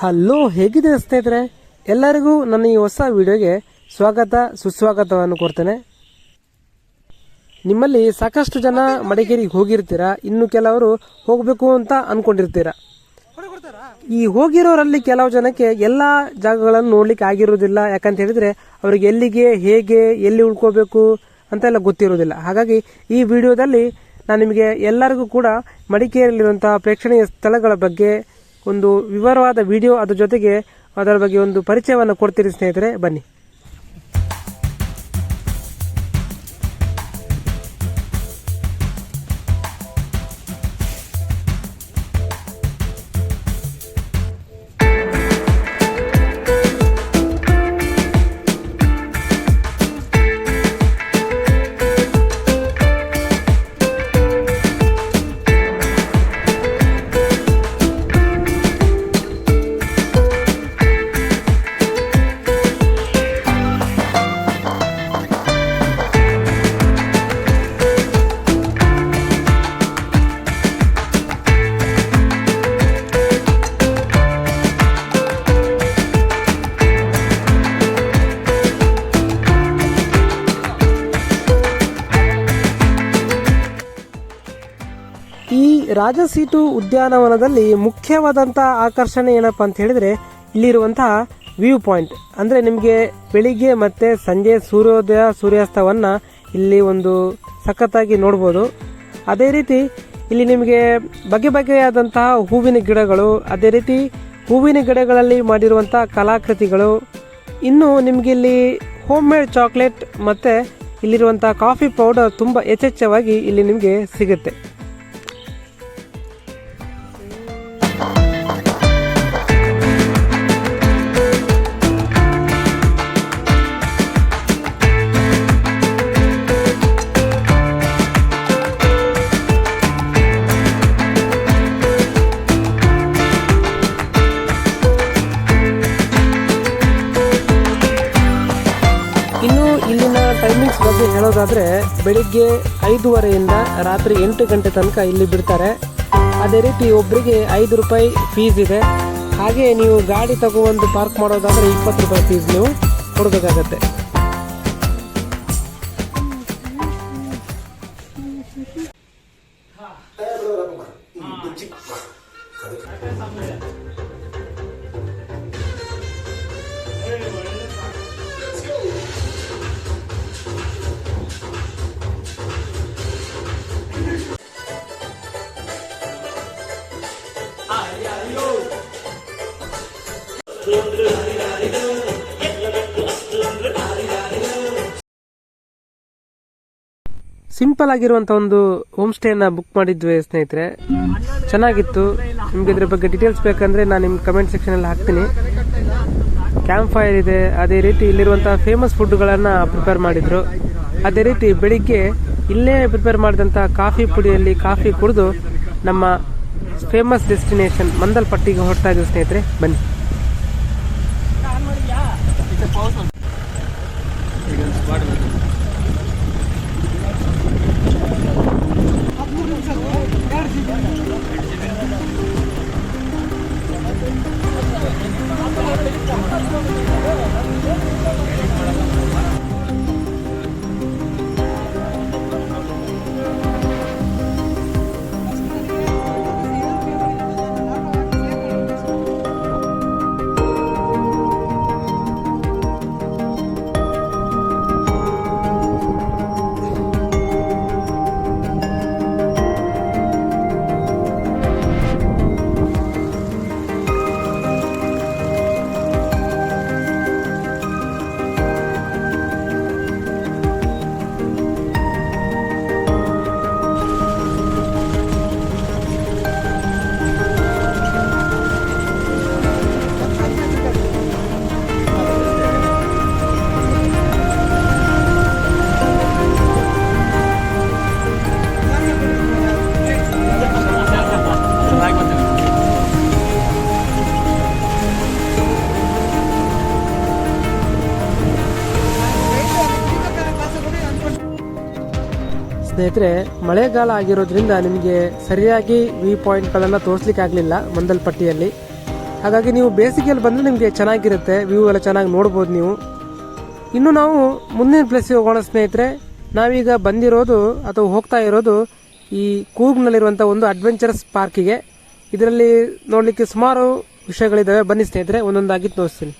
Hello, ಹೇಗಿದೆ ಸ್ನೇಹಿತರೆ? ಎಲ್ಲರಿಗೂ ನನ್ನ ಈ ಹೊಸ ವಿಡಿಯೋಗೆ ಸ್ವಾಗತ ಸುಸ್ವಾಗತವನ್ನು ಕೊಡ್ತೇನೆ. ನಿಮ್ಮಲ್ಲಿ ಸಾಕಷ್ಟು ಜನ ಮಡಿಕೇರಿಗೆ ಹೋಗಿರ್ತೀರಾ, ಇನ್ನು ಕೆಲವರು ಹೋಗಬೇಕು ಅಂತ ಅನ್ಕೊಂಡಿರ್ತೀರಾ. ಈ ಹೋಗಿರೋರಲ್ಲಿ ಕೆಲವು ಜನಕ್ಕೆ ಎಲ್ಲ ಜಾಗಗಳನ್ನು ನೋಡ್ಲಿಕ್ಕೆ ಆಗಿರೋದಿಲ್ಲ. ಯಾಕಂತ ಹೇಳಿದ್ರೆ ಅವರಿಗೆ ಎಲ್ಲಿಗೆ, ಹೇಗೆ, ಎಲ್ಲಿ ಉಳ್ಕೋಬೇಕು ಅಂತೆಲ್ಲ ಗೊತ್ತಿರೋದಿಲ್ಲ. ಹಾಗಾಗಿ ಈ ವಿಡಿಯೋದಲ್ಲಿ ನಾನು ನಿಮಗೆ ಎಲ್ಲರಿಗೂ ಕೂಡ ಮಡಿಕೇರಿಯಲ್ಲಿರುವಂತಹ ಪ್ರೇಕ್ಷಣೀಯ ಸ್ಥಳಗಳ ಬಗ್ಗೆ ಒಂದು ವಿವರವಾದ ವಿಡಿಯೋ, ಅದರ ಜೊತೆಗೆ ಅದರ ಬಗ್ಗೆ ಒಂದು ಪರಿಚಯವನ್ನು ಕೊಡ್ತೀರಿ ಸ್ನೇಹಿತರೆ. ಬನ್ನಿ. ಈ ರಾಜಸೀಟು ಉದ್ಯಾನವನದಲ್ಲಿ ಮುಖ್ಯವಾದಂತಹ ಆಕರ್ಷಣೆ ಏನಪ್ಪಾ ಅಂತ ಹೇಳಿದ್ರೆ ಇಲ್ಲಿರುವಂತಹ ವ್ಯೂ ಪಾಯಿಂಟ್. ಅಂದ್ರೆ ನಿಮಗೆ ಬೆಳಿಗ್ಗೆ ಮತ್ತೆ ಸಂಜೆ ಸೂರ್ಯೋದಯ ಸೂರ್ಯಾಸ್ತವನ್ನ ಇಲ್ಲಿ ಒಂದು ಸಖತ್ತಾಗಿ ನೋಡಬಹುದು. ಅದೇ ರೀತಿ ಇಲ್ಲಿ ನಿಮಗೆ ಬಗೆ ಬಗೆಯಾದಂತಹ ಹೂವಿನ ಗಿಡಗಳು, ಅದೇ ರೀತಿ ಹೂವಿನ ಗಿಡಗಳಲ್ಲಿ ಮಾಡಿರುವಂತಹ ಕಲಾಕೃತಿಗಳು, ಇನ್ನು ನಿಮಗೆ ಇಲ್ಲಿ ಹೋಮ್ ಮೇಡ್ ಚಾಕ್ಲೇಟ್ ಮತ್ತೆ ಇಲ್ಲಿರುವಂತಹ ಕಾಫಿ ಪೌಡರ್ ತುಂಬಾ ಯಥೇಚ್ಛವಾಗಿ ಇಲ್ಲಿ ನಿಮಗೆ ಸಿಗುತ್ತೆ. ಇಲ್ಲಿನ ಟೈಮಿಂಗ್ಸ್ ಬಗ್ಗೆ ಹೇಳೋದಾದ್ರೆ ಬೆಳಿಗ್ಗೆ 5:30ಯಿಂದ ರಾತ್ರಿ 8 ಗಂಟೆ ತನಕ ಇಲ್ಲಿ ಬಿಡ್ತಾರೆ. ಅದೇ ರೀತಿ ಒಬ್ಬರಿಗೆ 5 ರೂಪಾಯಿ ಫೀಸ್ ಇದೆ. ಹಾಗೆ ನೀವು ಗಾಡಿ ತಗೊಂಡು ಪಾರ್ಕ್ ಮಾಡೋದಾದ್ರೆ 20 ರೂಪಾಯಿ ಫೀಸ್ ನೀವು ಕೊಡಬೇಕಾಗತ್ತೆ. ಸಿಂಪಲ್ ಆಗಿರುವಂತ ಒಂದು ಹೋಮ್ ಸ್ಟೇನ ಬುಕ್ ಮಾಡಿದ್ವಿ ಸ್ನೇಹಿತರೆ. ಚೆನ್ನಾಗಿತ್ತು. ನಿಮ್ಗೆ ಇದ್ರ ಬಗ್ಗೆ ಡೀಟೇಲ್ಸ್ ಬೇಕಂದ್ರೆ ನಾನು ನಿಮ್ ಕಮೆಂಟ್ ಸೆಕ್ಷನ್ ಅಲ್ಲಿ ಹಾಕ್ತೀನಿ. ಕ್ಯಾಂಪ್ ಫೈರ್ ಇದೆ. ಅದೇ ರೀತಿ ಇಲ್ಲಿರುವಂತಹ ಫೇಮಸ್ ಫುಡ್ಗಳನ್ನ ಪ್ರಿಪೇರ್ ಮಾಡಿದ್ರು. ಅದೇ ರೀತಿ ಬೆಳಿಗ್ಗೆ ಇಲ್ಲೇ ಪ್ರಿಪೇರ್ ಮಾಡಿದಂತಹ ಕಾಫಿ ಪುಡಿಯಲ್ಲಿ ಕಾಫಿ ಕುಡಿದು ನಮ್ಮ ಫೇಮಸ್ ಡೆಸ್ಟಿನೇಷನ್ ಮಂದಲ್ಪಟ್ಟಿಗೆ ಹೊರಡ್ತಾ ಇದ್ದೀವಿ ಸ್ನೇಹಿತರೆ. ಬನ್ನಿ. ಸ್ನೇಹಿತರೆ, ಮಳೆಗಾಲ ಆಗಿರೋದ್ರಿಂದ ನಿಮಗೆ ಸರಿಯಾಗಿ ವ್ಯೂ ಪಾಯಿಂಟ್ಗಳನ್ನು ತೋರಿಸ್ಲಿಕ್ಕೆ ಆಗಲಿಲ್ಲ ಮಂದಲ್ಪಟ್ಟಿಯಲ್ಲಿ. ಹಾಗಾಗಿ ನೀವು ಬೇಸಿಗೆಯಲ್ಲಿ ಬಂದರೆ ನಿಮಗೆ ಚೆನ್ನಾಗಿರುತ್ತೆ, ವ್ಯೂ ಎಲ್ಲ ಚೆನ್ನಾಗಿ ನೋಡ್ಬೋದು ನೀವು. ಇನ್ನು ನಾವು ಮುಂದಿನ ಪ್ಲೇಸಿಗೆ ಹೋಗೋಣ ಸ್ನೇಹಿತರೆ. ನಾವೀಗ ಬಂದಿರೋದು ಅಥವಾ ಹೋಗ್ತಾ ಇರೋದು ಈ ಕೂರ್ಗ್ನಲ್ಲಿರುವಂಥ ಒಂದು ಅಡ್ವೆಂಚರಸ್ ಪಾರ್ಕಿಗೆ. ಇದರಲ್ಲಿ ನೋಡಲಿಕ್ಕೆ ಸುಮಾರು ವಿಷಯಗಳಿದ್ದಾವೆ. ಬನ್ನಿ ಸ್ನೇಹಿತರೆ, ಒಂದೊಂದಾಗಿ ತೋರಿಸ್ತೀನಿ.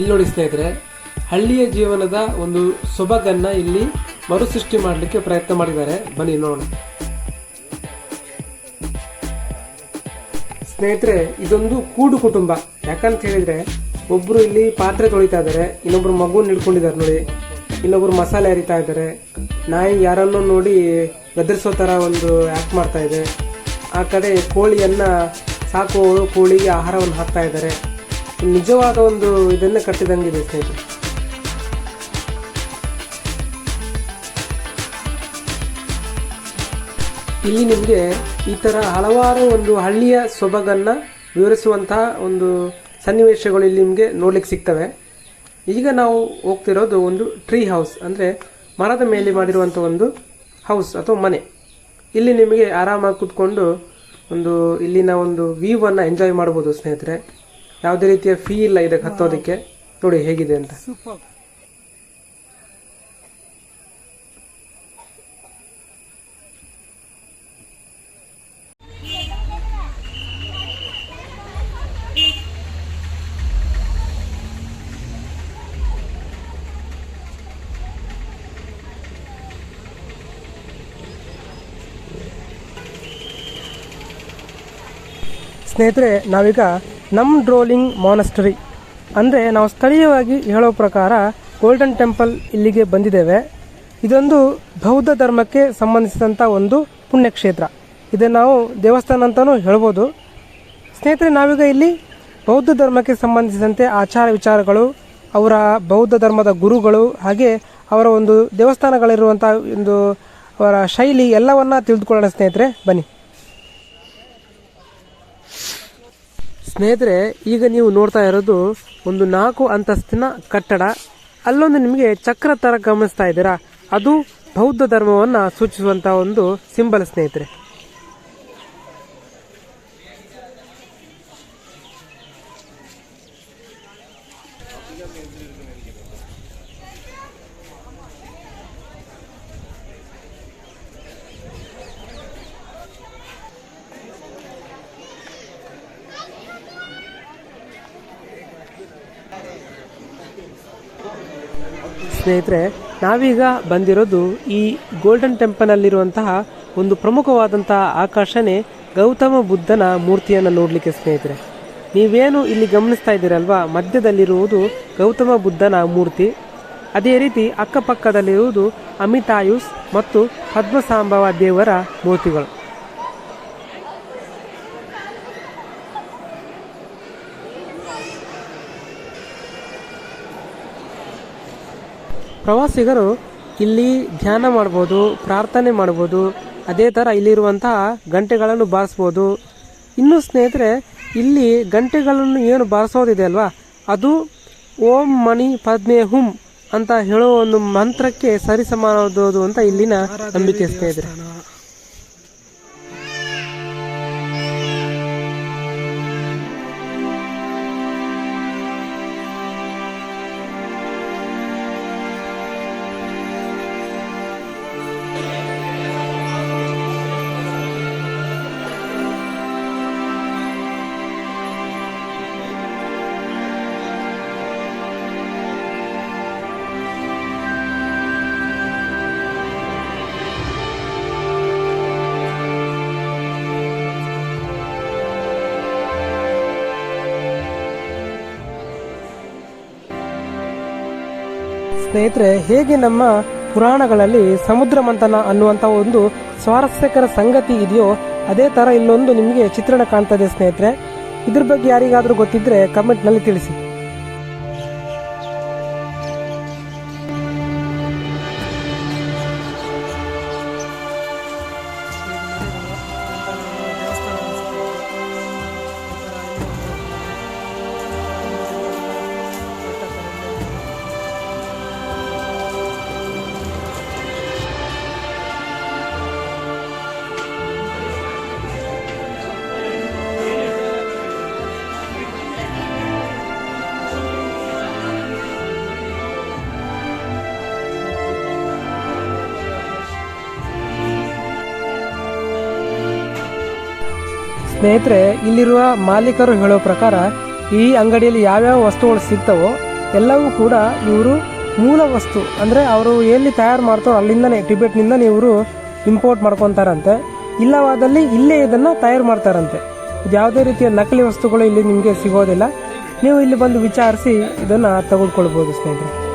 ಇಲ್ಲಿ ನೋಡಿ ಸ್ನೇಹಿತರೆ, ಹಳ್ಳಿಯ ಜೀವನದ ಒಂದು ಸೊಬಗನ್ನ ಇಲ್ಲಿ ಮರುಸೃಷ್ಟಿ ಮಾಡಲಿಕ್ಕೆ ಪ್ರಯತ್ನ ಮಾಡಿದ್ದಾರೆ. ಬನ್ನಿ ನೋಡೋಣ. ಸ್ನೇಹಿತರೆ, ಇದೊಂದು ಕೂಡು ಕುಟುಂಬ. ಯಾಕಂತ ಹೇಳಿದ್ರೆ ಒಬ್ರು ಇಲ್ಲಿ ಪಾತ್ರೆ ತೊಳಿತಾ ಇದ್ದಾರೆ, ಇನ್ನೊಬ್ರು ಮಗುವನ್ನು ಹಿಡ್ಕೊಂಡಿದ್ದಾರೆ ನೋಡಿ, ಇನ್ನೊಬ್ರು ಮಸಾಲೆ ಅರಿತಾ ಇದ್ದಾರೆ, ನಾಯಿ ಯಾರನ್ನೋ ನೋಡಿ ಗದರಿಸೋ ತರ ಒಂದು ಆಕ್ಟ್ ಮಾಡ್ತಾ ಇದೆ. ಆ ಕಡೆ ಕೋಳಿಯನ್ನ ಸಾಕುವವರು ಕೋಳಿಗೆ ಆಹಾರವನ್ನು ಹಾಕ್ತಾ ಇದ್ದಾರೆ. ನಿಜವಾದ ಒಂದು ಇದನ್ನ ಕಟ್ಟಿದಂಗಿದೆ ಸ್ನೇಹಿತರೆ. ಇಲ್ಲಿ ನಿಮಗೆ ಈ ತರ ಹಲವಾರು ಒಂದು ಹಳ್ಳಿಯ ಸೊಬಗನ್ನ ವಿವರಿಸುವಂತಹ ಒಂದು ಸನ್ನಿವೇಶಗಳು ಇಲ್ಲಿ ನಿಮಗೆ ನೋಡ್ಲಿಕ್ಕೆ ಸಿಗ್ತವೆ. ಈಗ ನಾವು ಹೋಗ್ತಿರೋದು ಒಂದು ಟ್ರೀ ಹೌಸ್, ಅಂದ್ರೆ ಮರದ ಮೇಲೆ ಮಾಡಿರುವಂಥ ಒಂದು ಹೌಸ್ ಅಥವಾ ಮನೆ. ಇಲ್ಲಿ ನಿಮಗೆ ಆರಾಮಾಗಿ ಕೂತ್ಕೊಂಡು ಒಂದು ಇಲ್ಲಿನ ಒಂದು ವ್ಯೂ ಅನ್ನ ಎಂಜಾಯ್ ಮಾಡಬಹುದು ಸ್ನೇಹಿತರೆ. ಯಾವುದೇ ರೀತಿಯ ಫೀ ಇಲ್ಲ ಇದಕ್ಕೆ ಹತ್ತೋದಕ್ಕೆ. ನೋಡಿ ಹೇಗಿದೆ ಅಂತ. ಸ್ನೇಹಿತರೆ, ನಾವೀಗ ನಮ್ ಡ್ರೋಲಿಂಗ್ ಮಾನಸ್ಟರಿ ಅಂದರೆ ನಾವು ಸ್ಥಳೀಯವಾಗಿ ಹೇಳೋ ಪ್ರಕಾರ ಗೋಲ್ಡನ್ ಟೆಂಪಲ್ ಇಲ್ಲಿಗೆ ಬಂದಿದ್ದೇವೆ. ಇದೊಂದು ಬೌದ್ಧ ಧರ್ಮಕ್ಕೆ ಸಂಬಂಧಿಸಿದಂಥ ಒಂದು ಪುಣ್ಯಕ್ಷೇತ್ರ. ಇದನ್ನು ನಾವು ದೇವಸ್ಥಾನ ಅಂತಲೂ ಹೇಳ್ಬೋದು. ಸ್ನೇಹಿತರೆ, ನಾವೀಗ ಇಲ್ಲಿ ಬೌದ್ಧ ಧರ್ಮಕ್ಕೆ ಸಂಬಂಧಿಸಿದಂತೆ ಆಚಾರ ವಿಚಾರಗಳು, ಅವರ ಬೌದ್ಧ ಧರ್ಮದ ಗುರುಗಳು, ಹಾಗೆ ಅವರ ಒಂದು ದೇವಸ್ಥಾನಗಳಿರುವಂಥ ಒಂದು ಅವರ ಶೈಲಿ ಎಲ್ಲವನ್ನ ತಿಳಿದುಕೊಳ್ಳೋಣ ಸ್ನೇಹಿತರೆ. ಬನ್ನಿ ಸ್ನೇಹಿತರೆ, ಈಗ ನೀವು ನೋಡ್ತಾ ಇರೋದು ಒಂದು 4 ಅಂತಸ್ತಿನ ಕಟ್ಟಡ. ಅಲ್ಲೊಂದು ನಿಮಗೆ ಚಕ್ರ ತರ ಗಮನಿಸ್ತಾ ಇದ್ದೀರಾ, ಅದು ಬೌದ್ಧ ಧರ್ಮವನ್ನು ಸೂಚಿಸುವಂತಹ ಒಂದು ಸಿಂಬಲ್ ಸ್ನೇಹಿತರೆ. ಸ್ನೇಹಿತರೆ, ನಾವೀಗ ಬಂದಿರೋದು ಈ ಗೋಲ್ಡನ್ ಟೆಂಪಲ್ ಅಲ್ಲಿರುವಂತಹ ಒಂದು ಪ್ರಮುಖವಾದಂತಹ ಆಕರ್ಷಣೆ ಗೌತಮ ಬುದ್ಧನ ಮೂರ್ತಿಯನ್ನು ನೋಡಲಿಕ್ಕೆ. ಸ್ನೇಹಿತರೆ, ನೀವೇನು ಇಲ್ಲಿ ಗಮನಿಸ್ತಾ ಇದ್ದೀರಲ್ವಾ, ಮಧ್ಯದಲ್ಲಿರುವುದು ಗೌತಮ ಬುದ್ಧನ ಮೂರ್ತಿ. ಅದೇ ರೀತಿ ಅಕ್ಕಪಕ್ಕದಲ್ಲಿರುವುದು ಅಮಿತಾಯುಸ್ ಮತ್ತು ಪದ್ಮಸಾಂಬವ ದೇವರ ಮೂರ್ತಿಗಳು. ಪ್ರವಾಸಿಗರು ಇಲ್ಲಿ ಧ್ಯಾನ ಮಾಡ್ಬೋದು, ಪ್ರಾರ್ಥನೆ ಮಾಡ್ಬೋದು. ಅದೇ ಥರ ಇಲ್ಲಿರುವಂತಹ ಗಂಟೆಗಳನ್ನು ಬಾರಿಸ್ಬೋದು. ಇನ್ನು ಸ್ನೇಹಿತರೆ, ಇಲ್ಲಿ ಗಂಟೆಗಳನ್ನು ಏನು ಬಾರಿಸೋದಿದೆ ಅಲ್ವಾ, ಅದು ಓಂ ಮಣಿ ಪದ್ಮೆ ಹುಂ ಅಂತ ಹೇಳೋ ಒಂದು ಮಂತ್ರಕ್ಕೆ ಸರಿಸಮಾನವಾದದ್ದು ಅಂತ ಇಲ್ಲಿನ ನಂಬಿಕೆ ಸ್ನೇಹಿತರೆ. ಸ್ನೇಹಿತರೆ, ಹೇಗೆ ನಮ್ಮ ಪುರಾಣಗಳಲ್ಲಿ ಸಮುದ್ರ ಮಂಥನ ಅನ್ನುವಂಥ ಒಂದು ಸ್ವಾರಸ್ಯಕರ ಸಂಗತಿ ಇದೆಯೋ ಅದೇ ತರ ಇಲ್ಲೊಂದು ನಿಮಗೆ ಚಿತ್ರಣ ಕಾಣ್ತಾ ಇದೆ ಸ್ನೇಹಿತರೆ. ಇದ್ರ ಬಗ್ಗೆ ಯಾರಿಗಾದ್ರೂ ಗೊತ್ತಿದ್ರೆ ಕಮೆಂಟ್ ನಲ್ಲಿ ತಿಳಿಸಿ. ಸ್ನೇಹಿತರೆ, ಇಲ್ಲಿರುವ ಮಾಲೀಕರು ಹೇಳೋ ಪ್ರಕಾರ ಈ ಅಂಗಡಿಯಲ್ಲಿ ಯಾವ್ಯಾವ ವಸ್ತುಗಳು ಸಿಗ್ತವೋ ಎಲ್ಲವೂ ಕೂಡ ಇವರು ಮೂಲ ವಸ್ತು, ಅಂದರೆ ಅವರು ಎಲ್ಲಿ ತಯಾರು ಮಾಡ್ತಾರೋ ಅಲ್ಲಿಂದನೇ ಟಿಬೆಟ್ನಿಂದನೇ ಇವರು ಇಂಪೋರ್ಟ್ ಮಾಡ್ಕೊತಾರಂತೆ. ಇಲ್ಲವಾದಲ್ಲಿ ಇಲ್ಲೇ ಇದನ್ನು ತಯಾರು ಮಾಡ್ತಾರಂತೆ. ಯಾವುದೇ ರೀತಿಯ ನಕಲಿ ವಸ್ತುಗಳು ಇಲ್ಲಿ ನಿಮಗೆ ಸಿಗೋದಿಲ್ಲ. ನೀವು ಇಲ್ಲಿ ಬಂದು ವಿಚಾರಿಸಿ ಇದನ್ನು ತೆಗೆದುಕೊಳ್ಬೋದು ಸ್ನೇಹಿತರೆ.